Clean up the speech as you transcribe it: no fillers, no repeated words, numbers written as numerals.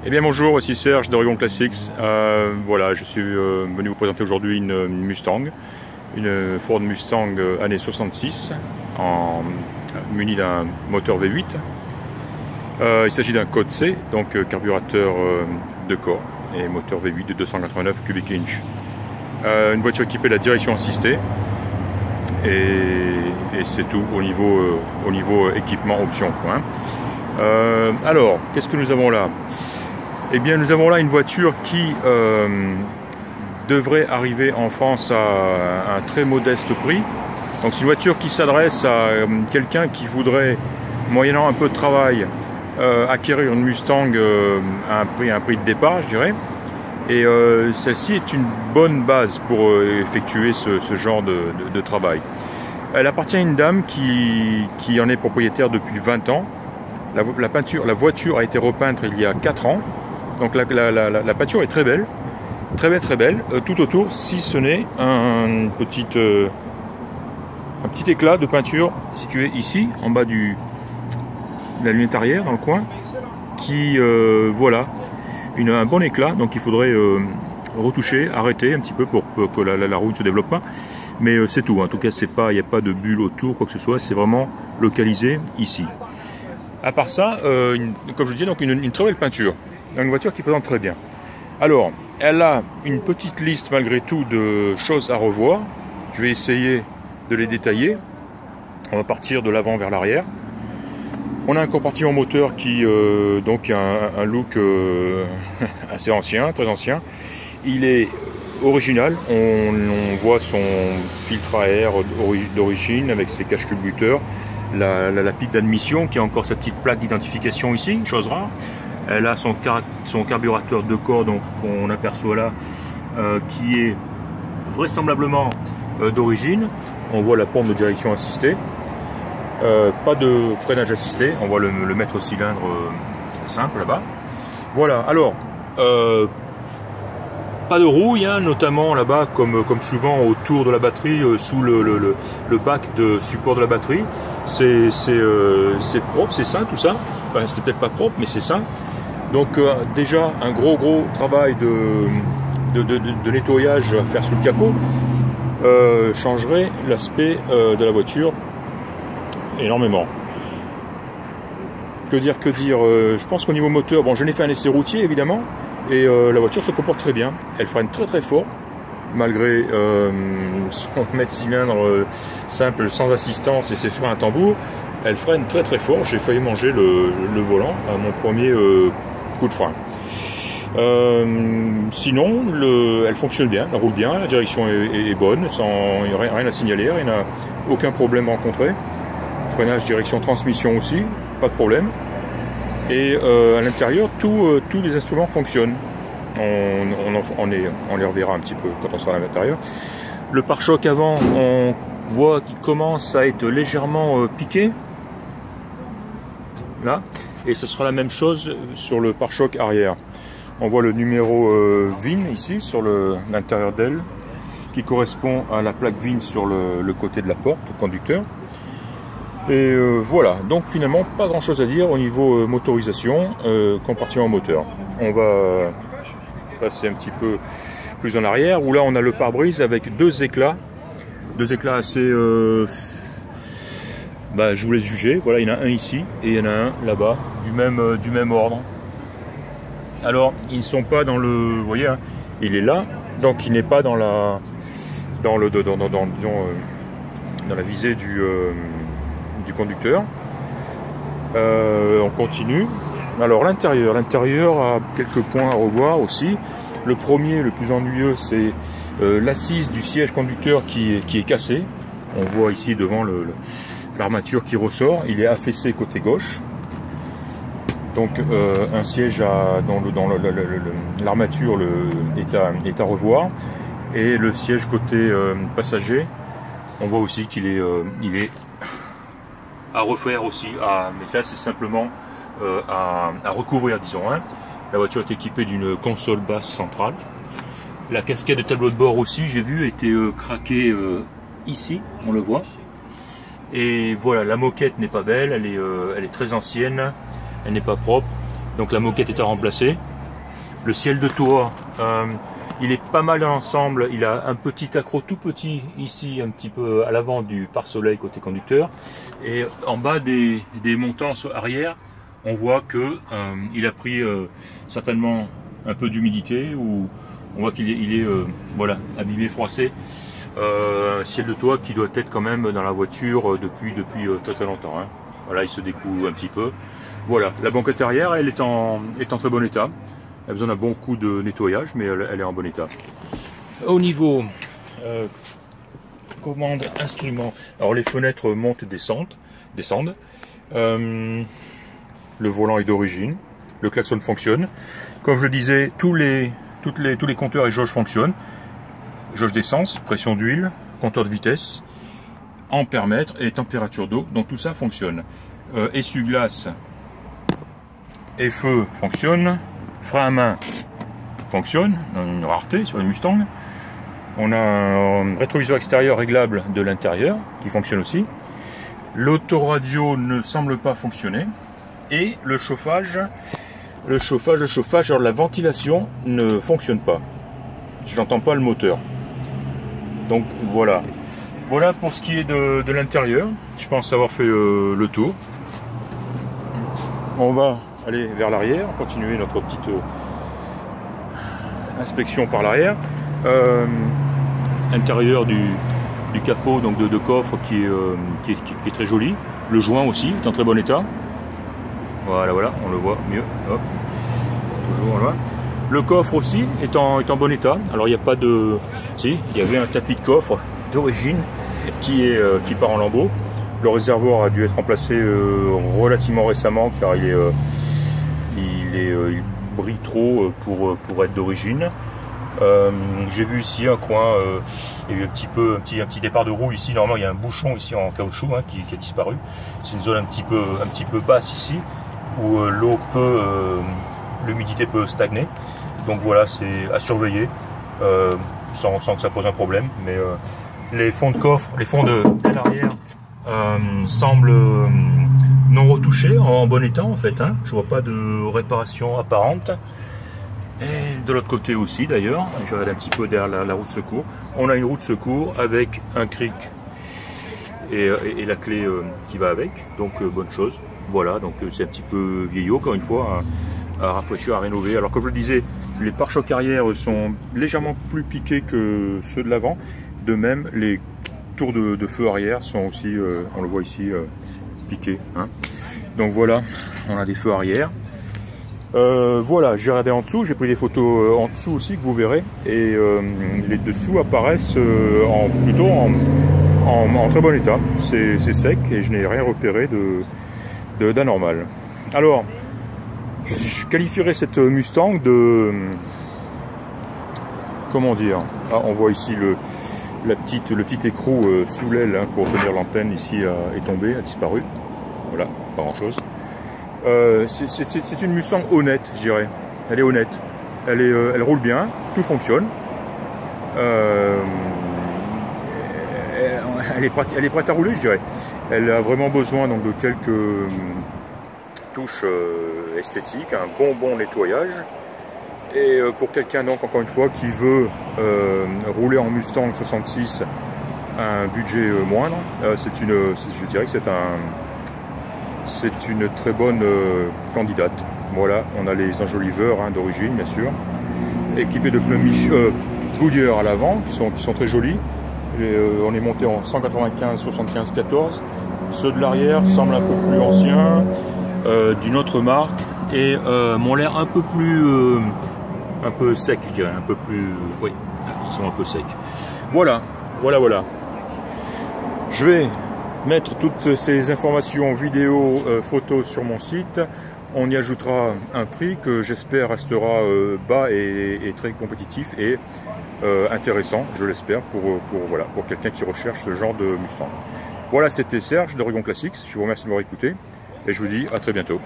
Eh bien bonjour, ici Serge d'Oregon Classics. Voilà, je suis venu vous présenter aujourd'hui une Mustang, une Ford Mustang année 66, munie d'un moteur V8. Il s'agit d'un code C, donc carburateur 2 corps et moteur V8 de 289 cubic inch. Une voiture équipée de la direction assistée et c'est tout au niveau équipement option. Alors, qu'est-ce que nous avons là? Eh bien, nous avons là une voiture qui devrait arriver en France à un très modeste prix. Donc, c'est une voiture qui s'adresse à quelqu'un qui voudrait, moyennant un peu de travail, acquérir une Mustang à un prix de départ, je dirais. Et celle-ci est une bonne base pour effectuer ce genre de travail. Elle appartient à une dame qui en est propriétaire depuis 20 ans. La voiture a été repeinte il y a 4 ans. Donc la peinture est très belle, très belle, tout autour, si ce n'est un petit éclat de peinture situé ici, en bas de la lunette arrière, dans le coin, qui, voilà, un bon éclat, donc il faudrait retoucher, arrêter un petit peu pour que la roue ne se développe pas, mais c'est tout, en tout cas il n'y a pas de bulle autour, quoi que ce soit, c'est vraiment localisé ici. À part ça, comme je disais, donc une très belle peinture. Une voiture qui présente très bien. Alors, elle a une petite liste malgré tout de choses à revoir. Je vais essayer de les détailler. On va partir de l'avant vers l'arrière. On a un compartiment moteur qui donc a un look assez ancien, très ancien. Il est original. On voit son filtre à air d'origine avec ses cache-culbuteurs. La pique d'admission qui a encore sa petite plaque d'identification ici, chose rare. Elle a son carburateur 2 corps qu'on aperçoit là, qui est vraisemblablement d'origine. On voit la pompe de direction assistée. Pas de freinage assisté. On voit le mètre cylindre simple là-bas. Voilà, alors, pas de rouille, hein, notamment là-bas, comme souvent autour de la batterie, sous le bac de support de la batterie. C'est propre, c'est sain tout ça. Enfin, c'était peut-être pas propre, mais c'est sain. Donc déjà un gros travail de nettoyage à faire sous le capot changerait l'aspect de la voiture énormément. Que dire, je pense qu'au niveau moteur, bon, je n'ai fait un essai routier évidemment, et la voiture se comporte très bien. Elle freine très fort, malgré son mètre cylindre simple sans assistance et ses freins à tambour. Elle freine très fort. J'ai failli manger le volant à mon premier coup de frein. Sinon, elle fonctionne bien, elle roule bien, la direction est bonne, rien à signaler, rien à aucun problème rencontré. Freinage, direction, transmission aussi, pas de problème. Et à l'intérieur, tous les instruments fonctionnent. On les reverra un petit peu quand on sera à l'intérieur. Le pare-choc avant, on voit qu'il commence à être légèrement piqué. Là. Et ce sera la même chose sur le pare-choc arrière. On voit le numéro VIN ici sur l'intérieur d'aile qui correspond à la plaque VIN sur le côté de la porte, conducteur. Et voilà, donc finalement pas grand chose à dire au niveau motorisation, compartiment moteur. On va passer un petit peu plus en arrière où là on a le pare-brise avec deux éclats assez je vous laisse juger. Voilà, il y en a un ici et il y en a un là-bas du même ordre. Alors ils ne sont pas dans le, vous voyez, hein, il est là, donc il n'est pas dans la visée du conducteur. On continue. Alors l'intérieur a quelques points à revoir aussi. Le premier, le plus ennuyeux, c'est l'assise du siège conducteur qui est cassée. On voit ici devant l'armature qui ressort. Il est affaissé côté gauche. Donc un siège dans l'armature est à revoir. Et le siège côté passager, on voit aussi qu'il est à refaire aussi. Mais là c'est simplement à recouvrir, disons. Hein. La voiture est équipée d'une console basse centrale. La casquette de tableau de bord aussi, j'ai vu, était craquée ici, on le voit. Et voilà, la moquette n'est pas belle, elle est très ancienne, elle n'est pas propre. Donc la moquette est à remplacer. Le ciel de toit, il est pas mal dans l'ensemble. Il a un petit accroc tout petit ici, un petit peu à l'avant du pare-soleil côté conducteur. Et en bas des montants arrière, on voit que il a pris certainement un peu d'humidité, ou on voit qu'il est voilà, abîmé, froissé. Un ciel de toit qui doit être quand même dans la voiture depuis très très longtemps. Hein. Voilà, il se découle un petit peu. Voilà, la banquette arrière, elle est en très bon état. Elle a besoin d'un bon coup de nettoyage, mais elle est en bon état. Au niveau commande, instrument, alors les fenêtres montent et descendent. Le volant est d'origine, le klaxon fonctionne. Comme je disais, tous les compteurs et jauges fonctionnent. Jauge d'essence, pression d'huile, compteur de vitesse, ampèremètre et température d'eau. Donc tout ça fonctionne. Essuie-glace et feu fonctionne. Frein à main fonctionne, une rareté sur les Mustang. On a un rétroviseur extérieur réglable de l'intérieur qui fonctionne aussi. L'autoradio ne semble pas fonctionner. Et le chauffage, alors la ventilation ne fonctionne pas. Je n'entends pas le moteur. Donc voilà. Voilà pour ce qui est de l'intérieur. Je pense avoir fait le tour. On va aller vers l'arrière, continuer notre petite inspection par l'arrière. Intérieur du capot, donc de coffre qui est très joli. Le joint aussi est en très bon état. Voilà, on le voit mieux. Hop. Toujours là. Le coffre aussi est en bon état. Alors il n'y a pas de... Si, il y avait un tapis de coffre d'origine qui part en lambeaux. Le réservoir a dû être remplacé relativement récemment, car il brille trop pour être d'origine. J'ai vu ici un coin, il y a eu un petit départ de roue ici. Normalement il y a un bouchon ici en caoutchouc qui a disparu. C'est une zone un petit peu basse ici, où l'eau l'humidité peut stagner. Donc voilà, c'est à surveiller sans que ça pose un problème. Mais les fonds de coffre, les fonds d'aile arrière semblent non retouchés, en bon état en fait. Hein. Je vois pas de réparation apparente. Et de l'autre côté aussi d'ailleurs, je regarde un petit peu derrière la roue de secours. On a une roue de secours avec un cric et la clé qui va avec, donc bonne chose. Voilà, donc c'est un petit peu vieillot encore une fois, à rafraîchir, à rénover. Alors comme je le disais, les pare-chocs arrière sont légèrement plus piqués que ceux de l'avant. De même, les tours de feu arrière sont aussi, on le voit ici, piqués. Hein. Donc voilà, on a des feux arrière. Voilà, j'ai regardé en dessous, j'ai pris des photos en dessous aussi que vous verrez, et les dessous apparaissent plutôt en très bon état. C'est sec et je n'ai rien repéré d'anormal. Alors, je qualifierais cette Mustang de... Comment dire? On voit ici le petit écrou sous l'aile pour tenir l'antenne ici est tombé, a disparu. Voilà, pas grand chose. C'est une Mustang honnête, je dirais. Elle est honnête. Elle roule bien, tout fonctionne. Elle est prête à rouler, je dirais. Elle a vraiment besoin donc de quelques touches esthétiques, un bon nettoyage. Et pour quelqu'un donc encore une fois qui veut rouler en Mustang 66 à un budget moindre, je dirais que c'est une très bonne candidate. Voilà, on a les enjoliveurs d'origine bien sûr, équipés de pneus Goodyear à l'avant qui sont très jolis. On est monté en 195, 75, 14. Ceux de l'arrière semblent un peu plus anciens, d'une autre marque, et m'ont l'air un peu sec, je dirais, un peu plus... Oui, ils sont un peu secs. Voilà. Je vais mettre toutes ces informations, vidéos, photos sur mon site. On y ajoutera un prix que j'espère restera bas et très compétitif et intéressant, je l'espère, pour quelqu'un qui recherche ce genre de Mustang. Voilà, c'était Serge de Dragon Classics. Je vous remercie de m'avoir écouté et je vous dis à très bientôt.